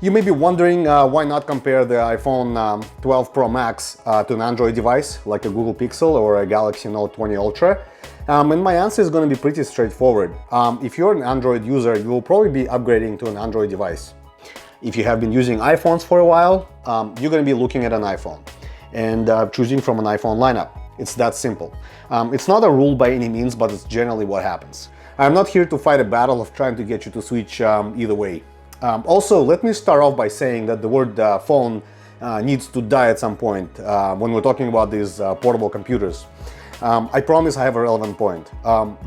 You may be wondering why not compare the iPhone 12 Pro Max to an Android device like a Google Pixel or a Galaxy Note 20 Ultra. And my answer is going to be pretty straightforward. If you're an Android user, you will probably be upgrading to an Android device. If you have been using iPhones for a while, you're going to be looking at an iPhone and choosing from an iPhone lineup. It's that simple. It's not a rule by any means, but it's generally what happens. I'm not here to fight a battle of trying to get you to switch either way. Also, let me start off by saying that the word phone needs to die at some point when we're talking about these portable computers. I promise I have a relevant point.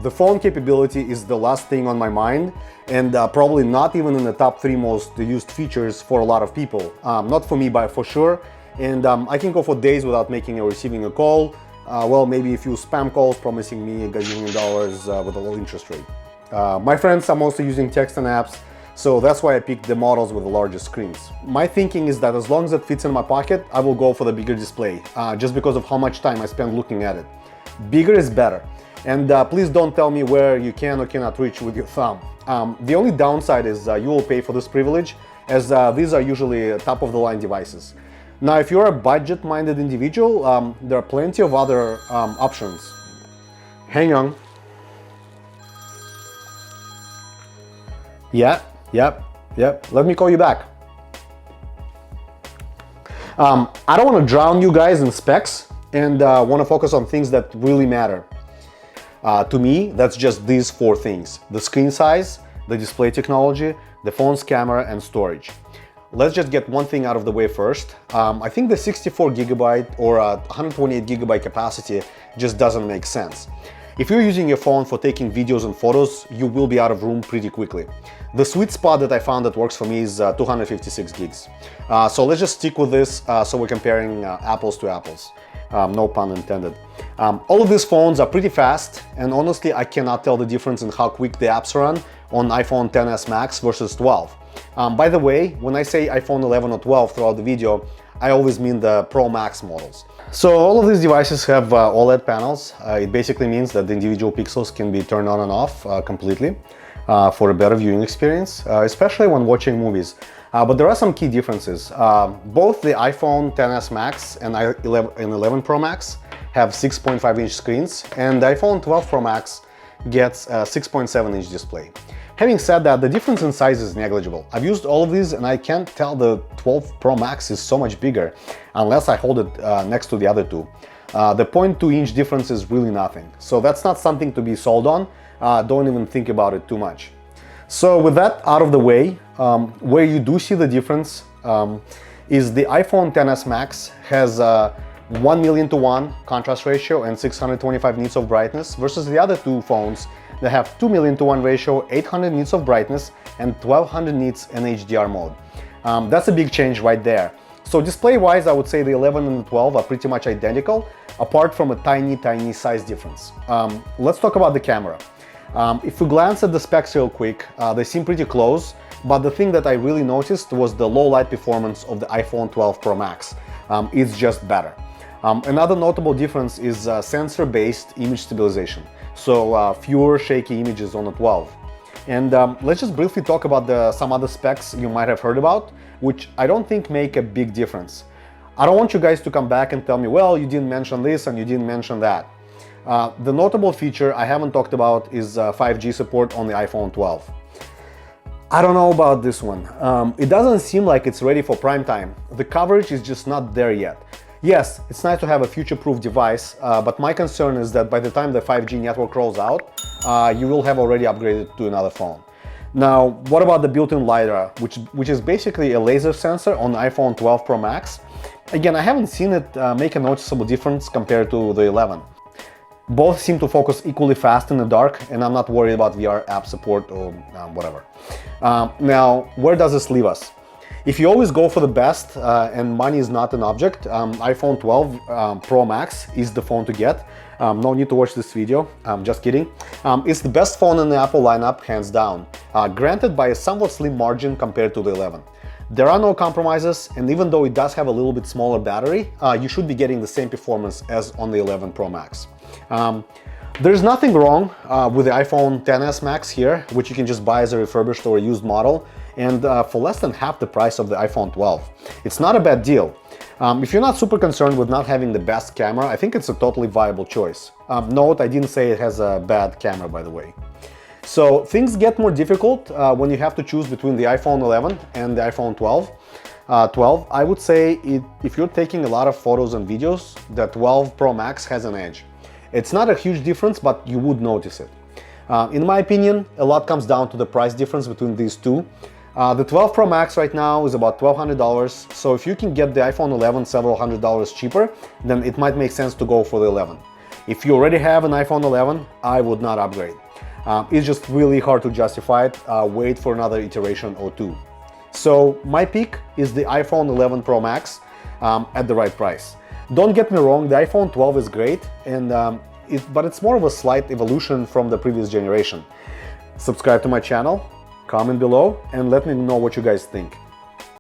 The phone capability is the last thing on my mind, and probably not even in the top 3 most used features for a lot of people. Not for me, but for sure. And I can go for days without making or receiving a call. Well, maybe a few spam calls promising me $1 gazillion with a low interest rate. My friends are mostly using text and apps, so that's why I picked the models with the largest screens. My thinking is that as long as it fits in my pocket, I will go for the bigger display, just because of how much time I spend looking at it. Bigger is better. And please don't tell me where you can or cannot reach with your thumb. The only downside is you will pay for this privilege, as these are usually top-of-the-line devices. Now, if you're a budget-minded individual, there are plenty of other options. Hang on. Yep. Let me call you back. I don't want to drown you guys in specs and want to focus on things that really matter. To me, that's just these 4 things: the screen size, the display technology, the phone's camera, and storage. Let's just get one thing out of the way first. I think the 64GB or 128GB capacity just doesn't make sense. If you're using your phone for taking videos and photos, you will be out of room pretty quickly. The sweet spot that I found that works for me is 256 gigs. So let's just stick with this so we're comparing apples to apples. No pun intended. All of these phones are pretty fast, and honestly, I cannot tell the difference in how quick the apps run on iPhone XS Max versus 12. By the way, when I say iPhone 11 or 12 throughout the video, I always mean the Pro Max models. So all of these devices have OLED panels. It basically means that the individual pixels can be turned on and off completely for a better viewing experience, especially when watching movies. But there are some key differences. Both the iPhone XS Max and 11 Pro Max have 6.5-inch screens, and the iPhone 12 Pro Max gets a 6.7-inch display. Having said that, the difference in size is negligible. I've used all of these and I can't tell the 12 Pro Max is so much bigger unless I hold it next to the other two. The 0.2-inch difference is really nothing. So that's not something to be sold on. Don't even think about it too much. So with that out of the way, where you do see the difference is the iPhone XS Max has 1,000,000:1 contrast ratio and 625 nits of brightness versus the other two phones that have 2,000,000:1 ratio, 800 nits of brightness, and 1200 nits in HDR mode. That's a big change right there. So display-wise, I would say the 11 and the 12 are pretty much identical, apart from a tiny size difference. Let's talk about the camera. If we glance at the specs real quick, they seem pretty close, but the thing that I really noticed was the low light performance of the iPhone 12 Pro Max. It's just better. Another notable difference is sensor-based image stabilization, so fewer shaky images on the 12. And let's just briefly talk about some other specs you might have heard about, which I don't think make a big difference. I don't want you guys to come back and tell me, well, you didn't mention this and you didn't mention that. The notable feature I haven't talked about is 5G support on the iPhone 12. I don't know about this one. It doesn't seem like it's ready for prime time. The coverage is just not there yet. Yes, it's nice to have a future-proof device, but my concern is that by the time the 5G network rolls out, you will have already upgraded to another phone. Now, what about the built-in LiDAR, which is basically a laser sensor on the iPhone 12 Pro Max? Again, I haven't seen it make a noticeable difference compared to the 11. Both seem to focus equally fast in the dark, and I'm not worried about VR app support or whatever. Now, where does this leave us? If you always go for the best and money is not an object, iPhone 12 Pro Max is the phone to get. No need to watch this video, just kidding. It's the best phone in the Apple lineup, hands down, granted by a somewhat slim margin compared to the 11. There are no compromises, and even though it does have a little bit smaller battery, you should be getting the same performance as on the 11 Pro Max. There's nothing wrong with the iPhone XS Max here, which you can just buy as a refurbished or a used model, and for less than half the price of the iPhone 12. It's not a bad deal. If you're not super concerned with not having the best camera, I think it's a totally viable choice. Note, I didn't say it has a bad camera, by the way. So things get more difficult when you have to choose between the iPhone 11 and the iPhone 12. I would say if you're taking a lot of photos and videos, the 12 Pro Max has an edge. It's not a huge difference, but you would notice it. In my opinion, a lot comes down to the price difference between these two. The 12 Pro Max right now is about $1,200, so if you can get the iPhone 11 several $100s cheaper, then it might make sense to go for the 11. If you already have an iPhone 11, I would not upgrade. It's just really hard to justify it. Wait for another iteration or two. So my pick is the iPhone 11 Pro Max at the right price. Don't get me wrong, the iPhone 12 is great, but it's more of a slight evolution from the previous generation. Subscribe to my channel, comment below, and let me know what you guys think.